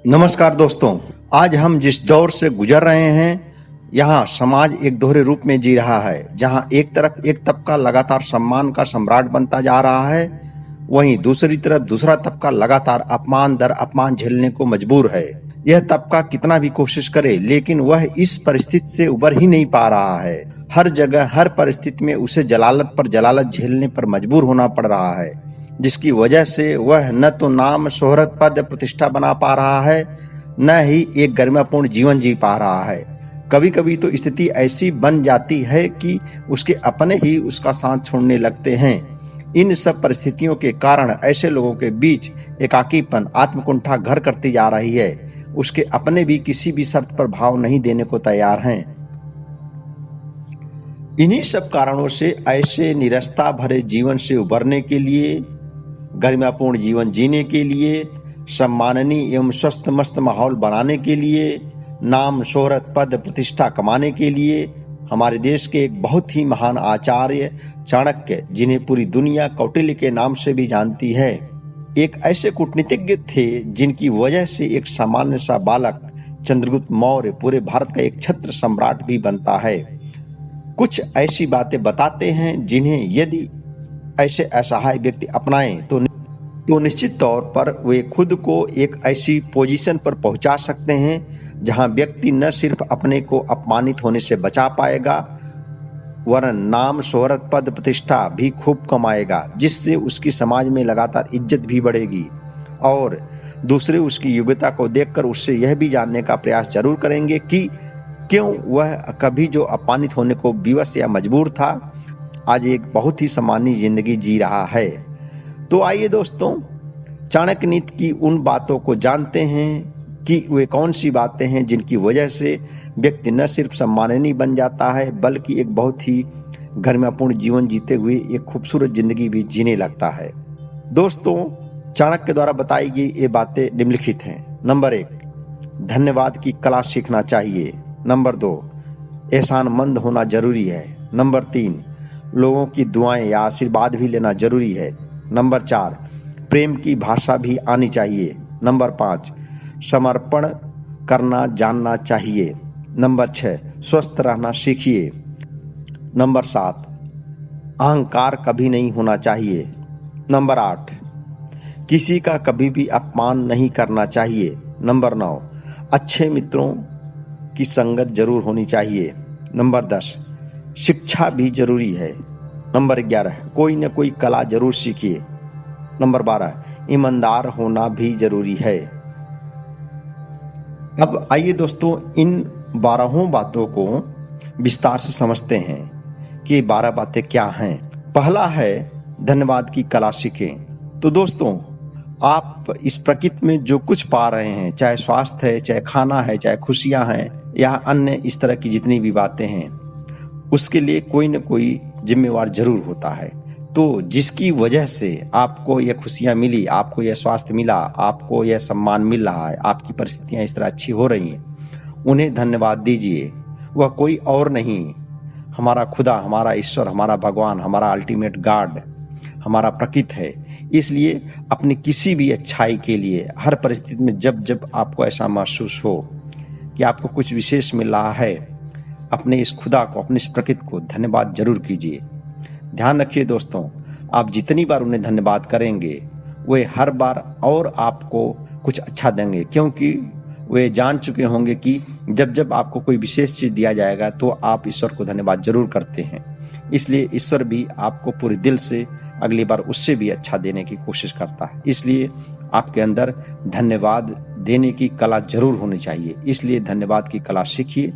नमस्कार दोस्तों, आज हम जिस दौर से गुजर रहे हैं, यहाँ समाज एक दोहरे रूप में जी रहा है, जहाँ एक तरफ एक तबका लगातार सम्मान का सम्राट बनता जा रहा है, वहीं दूसरी तरफ दूसरा तबका लगातार अपमान दर अपमान झेलने को मजबूर है। यह तबका कितना भी कोशिश करे, लेकिन वह इस परिस्थिति से उबर ही नहीं पा रहा है। हर जगह हर परिस्थिति में उसे जलालत पर जलालत झेलने पर मजबूर होना पड़ रहा है, जिसकी वजह से वह न तो नाम, शोहरत, पद, प्रतिष्ठा बना पा रहा है, न ही एक गरिमापूर्ण जीवन जी पा रहा है। कभी कभी तो स्थिति ऐसी बन जाती है कि उसके अपने ही उसका साथ छोड़ने लगते हैं। इन सब परिस्थितियों के कारण ऐसे लोगों के बीच एकाकीपन, आत्मकुंठा घर करती जा रही है। उसके अपने भी किसी भी शर्त पर भाव नहीं देने को तैयार हैं। इन्हीं सब कारणों से ऐसे निरस्ता भरे जीवन से उबरने के लिए, गरिमापूर्ण जीवन जीने के लिए, सम्माननीय एवं स्वस्थ मस्त माहौल बनाने के लिए, नाम, शोहरत, पद, प्रतिष्ठा कमाने के लिए हमारे देश के एक बहुत ही महान आचार्य चाणक्य, जिन्हें पूरी दुनिया कौटिल्य के नाम से भी जानती है, एक ऐसे कूटनीतिज्ञ थे जिनकी वजह से एक सामान्य सा बालक चंद्रगुप्त मौर्य पूरे भारत का एक छत्र सम्राट भी बनता है। कुछ ऐसी बातें बताते हैं जिन्हें यदि ऐसे असहाय व्यक्ति अपनाएं तो निश्चित तौर पर वे खुद को एक ऐसी पोजीशन पर पहुंचा सकते हैं जहां व्यक्ति न सिर्फ अपने को अपमानित होने से बचा पाएगा, वरन नाम, शोहरत, पद, प्रतिष्ठा भी खूब कमाएगा, जिससे उसकी समाज में लगातार इज्जत भी बढ़ेगी और दूसरे उसकी योग्यता को देखकर उससे यह भी जानने का प्रयास जरूर करेंगे कि क्यों वह कभी जो अपमानित होने को विवश या मजबूर था, आज एक बहुत ही सामान्य जिंदगी जी रहा है। तो आइए दोस्तों, चाणक्य नीति की उन बातों को जानते हैं कि वे कौन सी बातें हैं जिनकी वजह से व्यक्ति न सिर्फ सम्माननीय बन जाता है, बल्कि एक बहुत ही गरिमापूर्ण जीवन जीते हुए एक खूबसूरत जिंदगी भी जीने लगता है। दोस्तों, चाणक्य द्वारा बताई गई ये बातें निम्नलिखित हैं। नंबर 1, धन्यवाद की कला सीखना चाहिए। नंबर 2, एहसानमंद होना जरूरी है। नंबर 3, लोगों की दुआएं या आशीर्वाद भी लेना जरूरी है। नंबर 4, प्रेम की भाषा भी आनी चाहिए। नंबर 5, समर्पण करना जानना चाहिए। नंबर 6, स्वस्थ रहना सीखिए। नंबर 7, अहंकार कभी नहीं होना चाहिए। नंबर 8, किसी का कभी भी अपमान नहीं करना चाहिए। नंबर 9, अच्छे मित्रों की संगत जरूर होनी चाहिए। नंबर 10, शिक्षा भी जरूरी है। नंबर 11, कोई न कोई कला जरूर सीखिए। नंबर 12, ईमानदार होना भी जरूरी है। अब आइए दोस्तों, इन 12 बातों को विस्तार से समझते हैं कि 12 बातें क्या हैं। पहला है, धन्यवाद की कला सीखें। तो दोस्तों, आप इस प्रकृति में जो कुछ पा रहे हैं, चाहे स्वास्थ्य है, चाहे खाना है, चाहे खुशियां हैं, या अन्य इस तरह की जितनी भी बातें हैं, उसके लिए कोई न कोई जिम्मेवार जरूर होता है। तो जिसकी वजह से आपको यह खुशियां मिली, आपको यह स्वास्थ्य मिला, आपको यह सम्मान मिल रहा है, आपकी परिस्थितियां इस तरह अच्छी हो रही हैं, उन्हें धन्यवाद दीजिए। वह कोई और नहीं, हमारा खुदा, हमारा ईश्वर, हमारा भगवान, हमारा अल्टीमेट गॉड, हमारा प्रकृति है। इसलिए अपनी किसी भी अच्छाई के लिए हर परिस्थिति में जब जब आपको ऐसा महसूस हो कि आपको कुछ विशेष मिल रहा है, अपने इस खुदा को, अपनी इस प्रकृति को धन्यवाद जरूर कीजिए। ध्यान रखिए दोस्तों, आप जितनी बार उन्हें धन्यवाद करेंगे, वे हर बार और आपको कुछ अच्छा देंगे, क्योंकि वे जान चुके होंगे कि जब जब आपको कोई विशेष चीज दिया जाएगा तो आप ईश्वर को धन्यवाद जरूर करते हैं। इसलिए ईश्वर भी आपको पूरे दिल से अगली बार उससे भी अच्छा देने की कोशिश करता है। इसलिए आपके अंदर धन्यवाद देने की कला जरूर होनी चाहिए। इसलिए धन्यवाद की कला सीखिए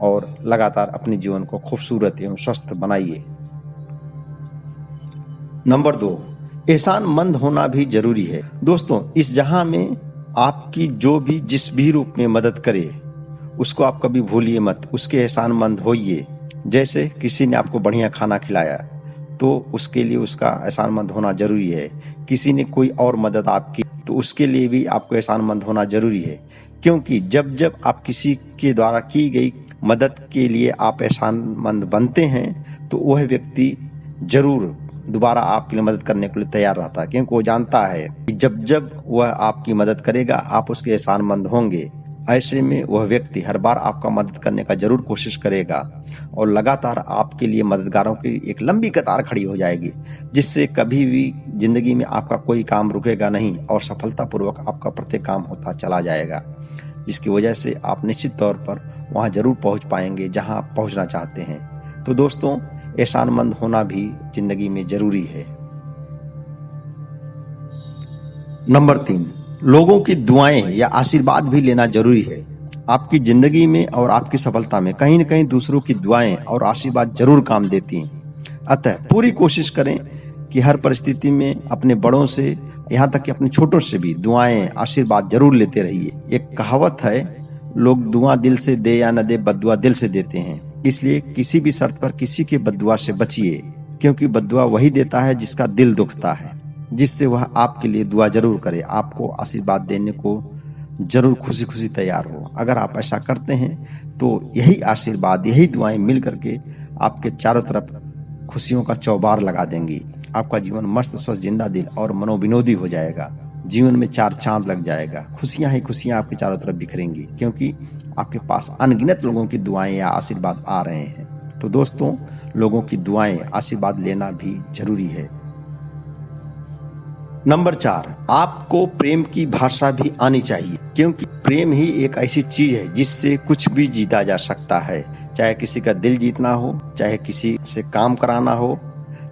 और लगातार अपने जीवन को खूबसूरत एवं स्वस्थ बनाइए। नंबर 2, एहसानमंद होना भी जरूरी है। दोस्तों, इस जहां में आपकी जो भी जिस भी रूप में मदद करे, उसको आप कभी भूलिए मत, उसके एहसानमंद होइए। जैसे किसी ने आपको बढ़िया खाना खिलाया तो उसके लिए उसका एहसानमंद होना जरूरी है। किसी ने कोई और मदद आपकी तो उसके लिए भी आपको एहसानमंद होना जरूरी है, क्योंकि जब जब आप किसी के द्वारा की गई मदद के लिए आप एहसानमंद बनते हैं तो वह व्यक्ति जरूर दोबारा आपके लिए मदद करने के लिए तैयार रहता है, क्योंकि वो जानता है कि जब जब वह आपकी मदद करेगा आप उसके एहसानमंद होंगे। ऐसे में वह व्यक्ति हर बार आपका मदद करने का जरूर कोशिश करेगा और लगातार आपके लिए मददगारों की एक लंबी कतार खड़ी हो जाएगी, जिससे कभी भी जिंदगी में आपका कोई काम रुकेगा नहीं और सफलतापूर्वक आपका प्रत्येक काम होता चला जाएगा, जिसकी वजह से आप निश्चित तौर पर वहां जरूर पहुंच पाएंगे जहां आप पहुंचना चाहते हैं। तो दोस्तों, एहसानमंद होना भी जिंदगी में जरूरी है। नंबर 3, लोगों की दुआएं या आशीर्वाद भी लेना जरूरी है। आपकी जिंदगी में और आपकी सफलता में कहीं न कहीं दूसरों की दुआएं और आशीर्वाद जरूर काम देती हैं। अतः पूरी कोशिश करें कि हर परिस्थिति में अपने बड़ों से, यहाँ तक कि अपने छोटों से भी दुआएं आशीर्वाद जरूर लेते रहिए। एक कहावत है, लोग दुआ दिल से दे या न दे, बद्दुआ दिल से देते हैं। इसलिए किसी भी शर्त पर किसी के बद्दुआ से बचिए, क्योंकि बद्दुआ वही देता है जिसका दिल दुखता है, जिससे वह आपके लिए दुआ जरूर करे, आपको आशीर्वाद देने को जरूर खुशी खुशी तैयार हो। अगर आप ऐसा करते हैं तो यही आशीर्वाद, यही दुआएं मिल करके आपके चारों तरफ खुशियों का चौबार लगा देंगी। आपका जीवन मस्त, स्वस्थ, जिंदा दिल और मनोविनोदी हो जाएगा। जीवन में 4 चांद लग जाएगा। खुशियां ही खुशियां आपके चारों तरफ बिखरेंगी, क्योंकि आपके पास अनगिनत लोगों की दुआएं या आशीर्वाद आ रहे हैं। तो दोस्तों, लोगों की दुआएं, आशीर्वाद लेना भी जरूरी है। नंबर 4, आपको प्रेम की भाषा भी आनी चाहिए, क्योंकि प्रेम ही एक ऐसी चीज है जिससे कुछ भी जीता जा सकता है। चाहे किसी का दिल जीतना हो, चाहे किसी से काम कराना हो,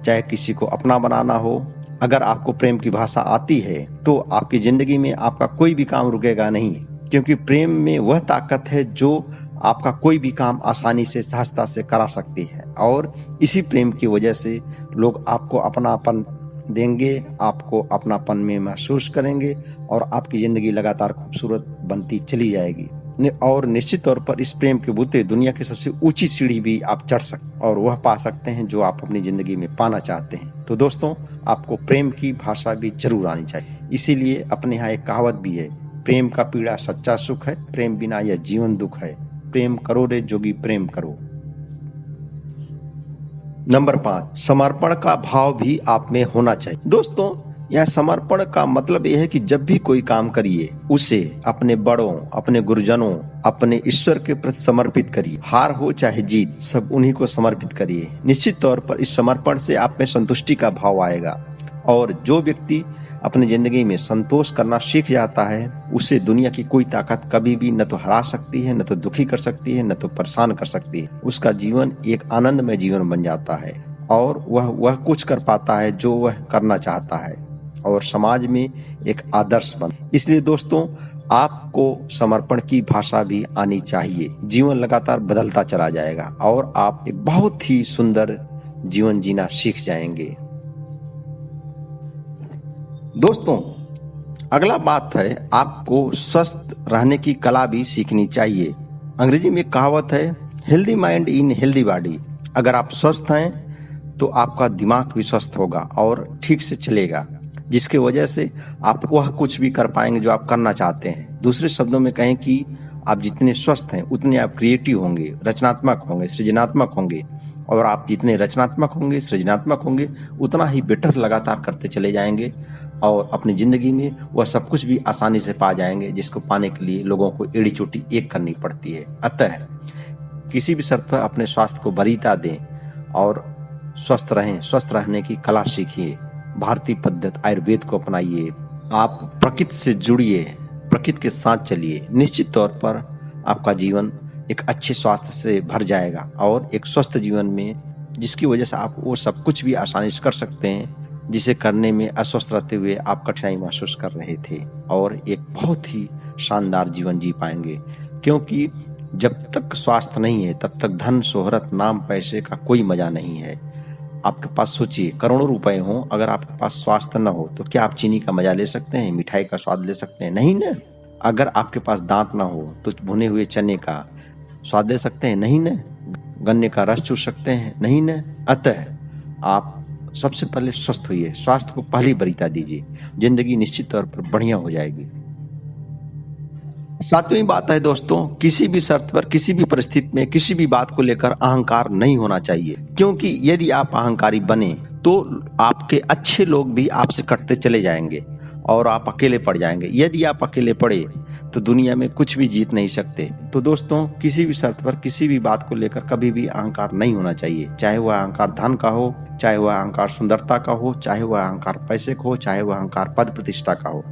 चाहे किसी को अपना बनाना हो। अगर आपको प्रेम की भाषा आती है तो आपकी जिंदगी में आपका कोई भी काम रुकेगा नहीं, क्योंकि प्रेम में वह ताकत है जो आपका कोई भी काम आसानी से, सहजता से करा सकती है। और इसी प्रेम की वजह से लोग आपको अपनापन देंगे, आपको अपनापन में महसूस करेंगे और आपकी जिंदगी लगातार खूबसूरत बनती चली जाएगी। और निश्चित तौर पर इस प्रेम के बूते दुनिया की सबसे ऊंची सीढ़ी भी आप चढ़ सकते और वह पा सकते हैं जो आप अपनी जिंदगी में पाना चाहते हैं। तो दोस्तों, आपको प्रेम की भाषा भी जरूर आनी चाहिए। इसीलिए अपने यहाँ एक कहावत भी है, प्रेम का पीड़ा सच्चा सुख है, प्रेम बिना यह जीवन दुख है, प्रेम करो रे जोगी प्रेम करो। नंबर 5, समर्पण का भाव भी आप में होना चाहिए। दोस्तों, यह समर्पण का मतलब यह है कि जब भी कोई काम करिए उसे अपने बड़ों, अपने गुरुजनों, अपने ईश्वर के प्रति समर्पित करिए। हार हो चाहे जीत, सब उन्हीं को समर्पित करिए। निश्चित तौर पर इस समर्पण से आप में संतुष्टि का भाव आएगा और जो व्यक्ति अपनी जिंदगी में संतोष करना सीख जाता है, उसे दुनिया की कोई ताकत कभी भी न तो हरा सकती है, न तो दुखी कर सकती है, न तो परेशान कर सकती है। उसका जीवन एक आनंदमय जीवन बन जाता है और वह कुछ कर पाता है जो वह करना चाहता है और समाज में एक आदर्श बन। इसलिए दोस्तों, आपको समर्पण की भाषा भी आनी चाहिए। जीवन लगातार बदलता चला जाएगा और आप एक बहुत ही सुंदर जीवन जीना सीख जाएंगे। दोस्तों, अगला बात है, आपको स्वस्थ रहने की कला भी सीखनी चाहिए। अंग्रेजी में कहावत है, healthy mind in healthy body. अगर आप स्वस्थ हैं तो आपका दिमाग भी स्वस्थ होगा और ठीक से चलेगा, जिसके वजह से आप वह कुछ भी कर पाएंगे जो आप करना चाहते हैं। दूसरे शब्दों में कहें कि आप जितने स्वस्थ हैं उतने आप क्रिएटिव होंगे, रचनात्मक होंगे, सृजनात्मक होंगे। और आप जितने रचनात्मक होंगे, सृजनात्मक होंगे, उतना ही बेटर लगातार करते चले जाएंगे और अपनी जिंदगी में वह सब कुछ भी आसानी से पा जाएंगे, जिसको पाने के लिए लोगों को एड़ी चोटी एक करनी पड़ती है। अतः किसी भी शर्त पर अपने स्वास्थ्य को वरीयता दें और स्वस्थ रहें। स्वस्थ रहने की कला सीखिए, भारतीय पद्धति आयुर्वेद को अपनाइए। आप प्रकृति से जुड़िए, प्रकृति के साथ चलिए। निश्चित तौर पर आपका जीवन एक अच्छे स्वास्थ्य से भर जाएगा और एक स्वस्थ जीवन में, जिसकी वजह से आप वो सब कुछ भी आसानी से कर सकते हैं जिसे करने में अस्वस्थ रहते हुए आप कठिनाई महसूस कर रहे थे, और एक बहुत ही शानदार जीवन जी पाएंगे। क्योंकि जब तक स्वास्थ्य नहीं है तब तक धन, शोहरत, नाम, पैसे का कोई मजा नहीं है। आपके पास सोचिए, करोड़ों रुपए हो, अगर आपके पास स्वास्थ्य न हो तो क्या आप चीनी का मजा ले सकते हैं, मिठाई का स्वाद ले सकते हैं? नहीं ना। अगर आपके पास दांत ना हो तो भुने हुए चने का स्वाद ले सकते हैं? नहीं ना। गन्ने का रस चूस सकते हैं? नहीं ना। अतः आप सबसे पहले स्वस्थ होइए, स्वास्थ्य को पहली वरीयता दीजिए, जिंदगी निश्चित तौर पर बढ़िया हो जाएगी। 7वीं बात है दोस्तों, किसी भी शर्त पर, किसी भी परिस्थिति में, किसी भी बात को लेकर अहंकार नहीं होना चाहिए। क्योंकि यदि आप अहंकारी बने तो आपके अच्छे लोग भी आपसे कटते चले जाएंगे और आप अकेले पड़ जाएंगे। यदि आप अकेले पड़े तो दुनिया में कुछ भी जीत नहीं सकते। तो दोस्तों, किसी भी शर्त पर किसी भी बात को लेकर कभी भी अहंकार नहीं होना चाहिए, चाहे वह अहंकार धन का हो, चाहे वह अहंकार सुंदरता का हो, चाहे वह अहंकार पैसे का हो, चाहे वह अहंकार पद प्रतिष्ठा का हो,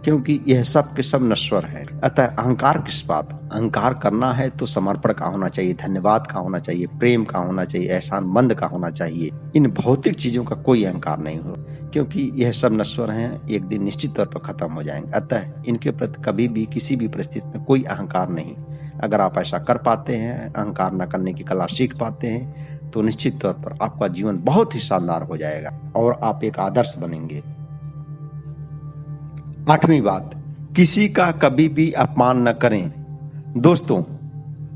क्योंकि यह सब के सब नश्वर है। अतः अहंकार किस बात? अहंकार करना है तो समर्पण का होना चाहिए, धन्यवाद का होना चाहिए, प्रेम का होना चाहिए, एहसानमंद का होना चाहिए। इन भौतिक चीजों का कोई अहंकार नहीं हो, क्योंकि यह सब नश्वर हैं, एक दिन निश्चित तौर पर खत्म हो जाएंगे। अतः इनके प्रति कभी भी किसी भी परिस्थिति में कोई अहंकार नहीं। अगर आप ऐसा कर पाते हैं, अहंकार न करने की कला सीख पाते हैं, तो निश्चित तौर पर आपका जीवन बहुत ही शानदार हो जाएगा और आप एक आदर्श बनेंगे। 8वीं बात, किसी का कभी भी अपमान न करें। दोस्तों,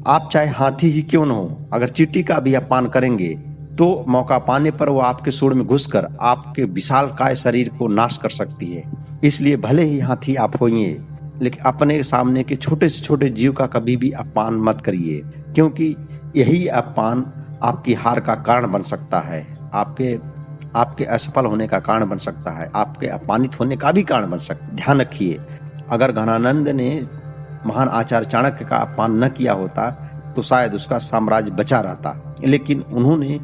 आप चाहे हाथी ही क्यों न हो, अगर चींटी का भी अपमान करेंगे तो मौका पाने पर वो आपके सूंड में घुसकर आपके विशालकाय शरीर को नाश कर सकती है। इसलिए भले ही हाथी आप होइए, लेकिन अपने सामने के छोटे से छोटे जीव का कभी भी अपमान मत करिए, क्योंकि यही अपमान आपकी हार का कारण बन सकता है, आपके असफल होने का कारण बन सकता है, आपके अपमानित होने का भी कारण बन सकता है। ध्यान रखिए, अगर घनानंद ने महान आचार्य चाणक्य का अपमान न किया होता तो शायद उसका साम्राज्य बचा रहता, लेकिन उन्होंने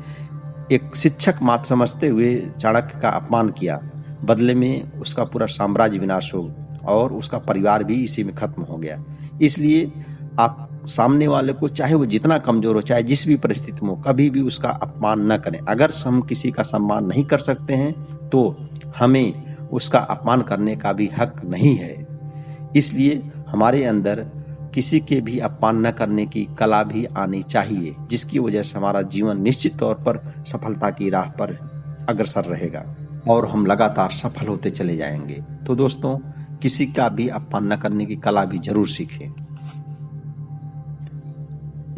एक शिक्षक मात्र समझते हुए चाणक्य का अपमान किया। बदले में उसका पूरा साम्राज्य विनाश हो और उसका परिवार भी इसी में खत्म हो गया। इसलिए आप सामने वाले को, चाहे वो जितना कमजोर हो, चाहे जिस भी परिस्थिति में हो, कभी भी उसका अपमान न करें। अगर हम किसी का सम्मान नहीं कर सकते हैं तो हमें उसका अपमान करने का भी हक नहीं है। इसलिए हमारे अंदर किसी के भी अपमान न करने की कला भी आनी चाहिए, जिसकी वजह से हमारा जीवन निश्चित तौर पर सफलता की राह पर अग्रसर रहेगा और हम लगातार सफल होते चले जाएंगे। तो दोस्तों, किसी का भी अपमान न करने की कला भी जरूर सीखें।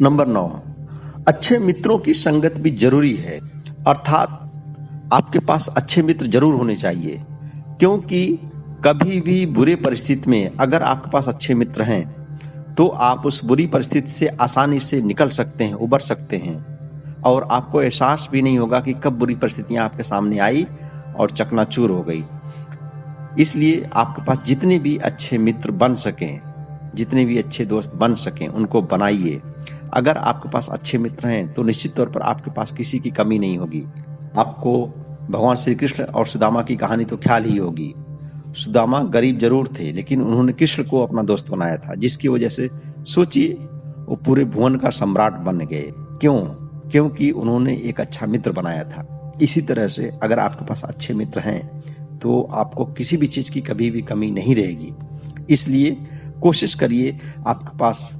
नंबर 9, अच्छे मित्रों की संगत भी जरूरी है। अर्थात आपके पास अच्छे मित्र जरूर होने चाहिए, क्योंकि कभी भी बुरी परिस्थिति में अगर आपके पास अच्छे मित्र हैं तो आप उस बुरी परिस्थिति से आसानी से निकल सकते हैं, उबर सकते हैं, और आपको एहसास भी नहीं होगा कि कब बुरी परिस्थितियां आपके सामने आई और चकनाचूर हो गई। इसलिए आपके पास जितने भी अच्छे मित्र बन सकें, जितने भी अच्छे दोस्त बन सकें, उनको बनाइए। अगर आपके पास अच्छे मित्र हैं तो निश्चित तौर पर आपके पास किसी की कमी नहीं होगी। आपको भगवान श्री कृष्ण और सुदामा की कहानी तो ख्याल ही होगी। सुदामा गरीब जरूर थे, लेकिन उन्होंने कृष्ण को अपना दोस्त बनाया था, जिसकी वजह से सोचिए वो पूरे भुवन का सम्राट बन गए। क्यों? क्योंकि उन्होंने एक अच्छा मित्र बनाया था। इसी तरह से अगर आपके पास अच्छे मित्र हैं तो आपको किसी भी चीज की कभी भी कमी नहीं रहेगी। इसलिए कोशिश करिए आपके पास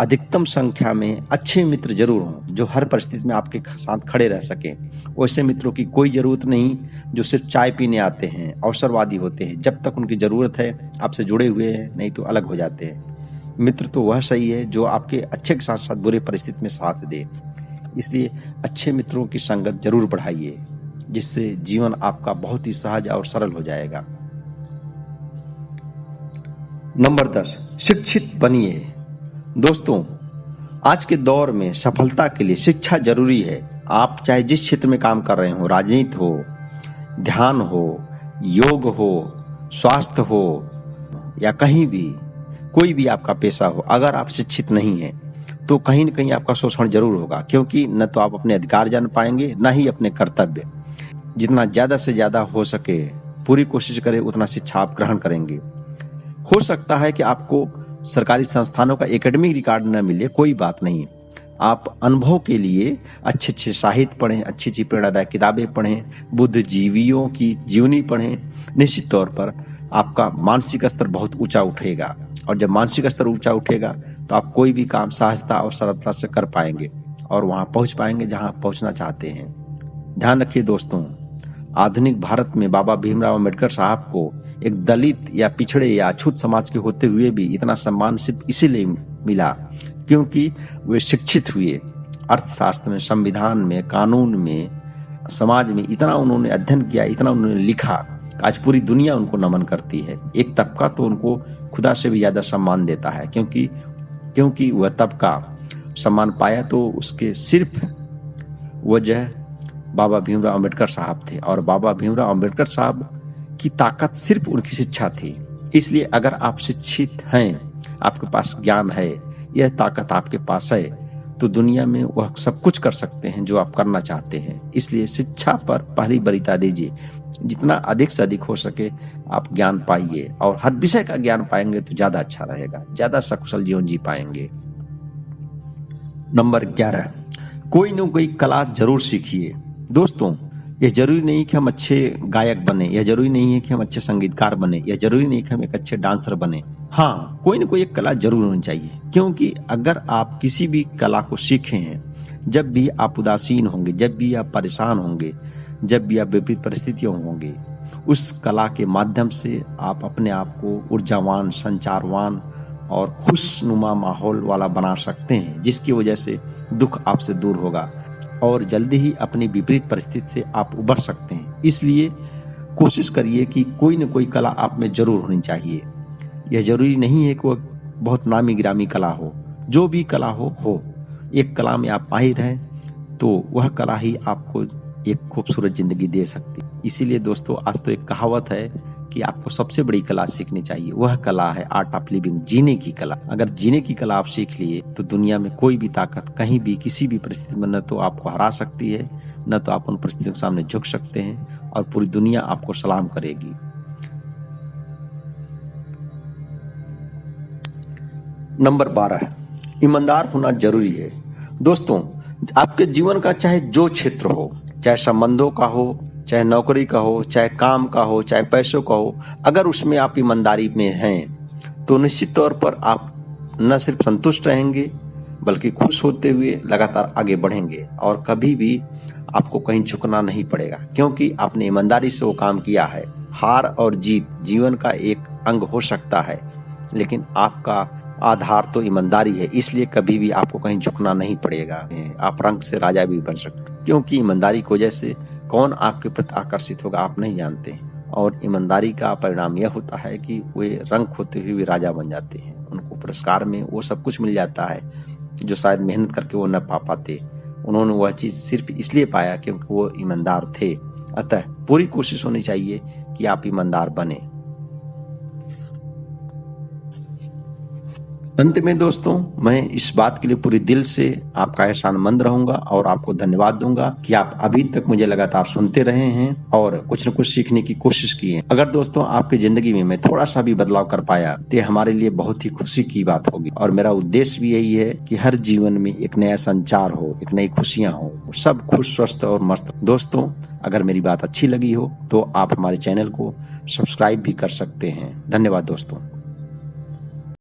अधिकतम संख्या में अच्छे मित्र जरूर हों, जो हर परिस्थिति में आपके साथ खड़े रह सकें। वैसे मित्रों की कोई जरूरत नहीं जो सिर्फ चाय पीने आते हैं, अवसरवादी होते हैं। जब तक उनकी जरूरत है आपसे जुड़े हुए हैं, नहीं तो अलग हो जाते हैं। मित्र तो वह सही है जो आपके अच्छे के साथ साथ बुरे परिस्थिति में साथ दे। इसलिए अच्छे मित्रों की संगत जरूर बढ़ाइए, जिससे जीवन आपका बहुत ही सहज और सरल हो जाएगा। नंबर 10, शिक्षित बनिए। दोस्तों, आज के दौर में सफलता के लिए शिक्षा जरूरी है। आप चाहे जिस क्षेत्र में काम कर रहे हो, राजनीति हो, ध्यान हो, योग हो, स्वास्थ्य हो, या कहीं भी कोई भी आपका पेशा हो, अगर आप शिक्षित नहीं हैं तो कहीं न कहीं आपका शोषण जरूर होगा, क्योंकि न तो आप अपने अधिकार जान पाएंगे, न ही अपने कर्तव्य। जितना ज्यादा से ज्यादा हो सके पूरी कोशिश करें, उतना शिक्षा आप ग्रहण करेंगे। हो सकता है कि आपको सरकारी संस्थानों का एकेडमिक रिकॉर्ड न मिले, कोई बात नहीं। आप अनुभव के लिए अच्छे अच्छे साहित्य पढ़ें, अच्छी अच्छी प्रेरणादायक किताबें पढ़ें, बुद्धिजीवियों की जीवनी पढ़ें। निश्चित तौर पर आपका मानसिक स्तर बहुत ऊंचा उठेगा, और जब मानसिक स्तर ऊंचा उठेगा तो आप कोई भी काम सहजता और सरलता से कर पाएंगे और वहां पहुंच पाएंगे जहां आप पहुंचना चाहते हैं। ध्यान रखिए दोस्तों, आधुनिक भारत में बाबा भीमराव अम्बेडकर साहब को एक दलित या पिछड़े या अछूत समाज के होते हुए भी इतना सम्मान सिर्फ इसीलिए मिला क्योंकि वे शिक्षित हुए। अर्थशास्त्र में, संविधान में, कानून में, समाज में इतना उन्होंने अध्ययन किया, इतना उन्होंने लिखा, आज पूरी दुनिया उनको नमन करती है। एक तबका तो उनको खुदा से भी ज्यादा सम्मान देता है, क्योंकि वह तबका सम्मान पाया तो उसके सिर्फ वजह बाबा भीमराव अंबेडकर साहब थे, और बाबा भीमराव अंबेडकर साहब की ताकत सिर्फ उनकी शिक्षा थी। इसलिए अगर आप शिक्षित हैं, आपके पास ज्ञान है, यह ताकत आपके पास है, तो दुनिया में वह सब कुछ कर सकते हैं जो आप करना चाहते हैं। इसलिए शिक्षा पर पहली वरीयता दीजिए। जितना अधिक से अधिक हो सके आप ज्ञान पाइए, और हर विषय का ज्ञान पाएंगे तो ज्यादा अच्छा रहेगा, ज्यादा सकुशल जीवन जी पाएंगे। नंबर 11, कोई न कोई कला जरूर सीखिए। दोस्तों, यह जरूरी नहीं कि हम अच्छे गायक बने, यह जरूरी नहीं है कि हम अच्छे संगीतकार बने, यह जरूरी नहीं कि हम एक अच्छे डांसर बने। हाँ, कोई न कोई एक कला जरूर होनी चाहिए, क्योंकि अगर आप किसी भी कला को सीखे हैं, जब भी आप उदासीन होंगे, जब भी आप परेशान होंगे, जब भी आप विपरीत परिस्थितियों होंगे, उस कला के माध्यम से आप अपने आप को ऊर्जावान, संचारवान और खुशनुमा माहौल वाला बना सकते हैं, जिसकी वजह से दुख आपसे दूर होगा और जल्दी ही अपनी विपरीत परिस्थिति से आप उबर सकते हैं। इसलिए कोशिश करिए कि कोई न कोई कला आप में जरूर होनी चाहिए। यह जरूरी नहीं है कि वह बहुत नामी गिरामी कला हो, जो भी कला हो। एक कला में आप माहिर हैं तो वह कला ही आपको एक खूबसूरत जिंदगी दे सकती। इसीलिए दोस्तों, आज तो एक कहावत है कि आपको सबसे बड़ी कला सीखनी चाहिए, वह कला है आर्ट ऑफ लिविंग, जीने की कला। अगर जीने की कला आप सीख लिए तो दुनिया में कोई भी ताकत कहीं भी किसी भी परिस्थिति में न तो आपको हरा सकती है, न तो आप उन परिस्थितियों के सामने झुक सकते हैं, और पूरी दुनिया आपको सलाम करेगी। नंबर 12, ईमानदार होना जरूरी है। दोस्तों, आपके जीवन का चाहे जो क्षेत्र हो, चाहे संबंधों का हो, चाहे नौकरी का हो, चाहे काम का हो, चाहे पैसों का हो, अगर उसमें आप ईमानदारी में हैं तो निश्चित तौर पर आप न सिर्फ संतुष्ट रहेंगे बल्कि खुश होते हुए लगातार आगे बढ़ेंगे, और कभी भी आपको कहीं झुकना नहीं पड़ेगा, क्योंकि आपने ईमानदारी से वो काम किया है। हार और जीत जीवन का एक अंग हो सकता है, लेकिन आपका आधार तो ईमानदारी है। इसलिए कभी भी आपको कहीं झुकना नहीं पड़ेगा। आप रंग से राजा भी बन सकते, क्योंकि ईमानदारी की वजह से कौन आपके प्रति आकर्षित होगा आप नहीं जानते हैं, और ईमानदारी का परिणाम यह होता है कि वे रंग खोते हुए भी राजा बन जाते हैं। उनको पुरस्कार में वो सब कुछ मिल जाता है जो शायद मेहनत करके वो न पा पाते। उन्होंने वह चीज सिर्फ इसलिए पाया क्योंकि वो ईमानदार थे। अतः पूरी कोशिश होनी चाहिए कि आप ईमानदार बने। अंत में दोस्तों, मैं इस बात के लिए पूरी दिल से आपका एहसानमंद रहूंगा और आपको धन्यवाद दूंगा कि आप अभी तक मुझे लगातार सुनते रहे हैं और कुछ न कुछ सीखने की कोशिश की है। अगर दोस्तों आपकी जिंदगी में मैं थोड़ा सा भी बदलाव कर पाया तो हमारे लिए बहुत ही खुशी की बात होगी, और मेरा उद्देश्य भी यही है कि हर जीवन में एक नया संचार हो, एक नई खुशियां हो, सब खुश, स्वस्थ और मस्त। दोस्तों, अगर मेरी बात अच्छी लगी हो तो आप हमारे चैनल को सब्सक्राइब भी कर सकते हैं। धन्यवाद दोस्तों।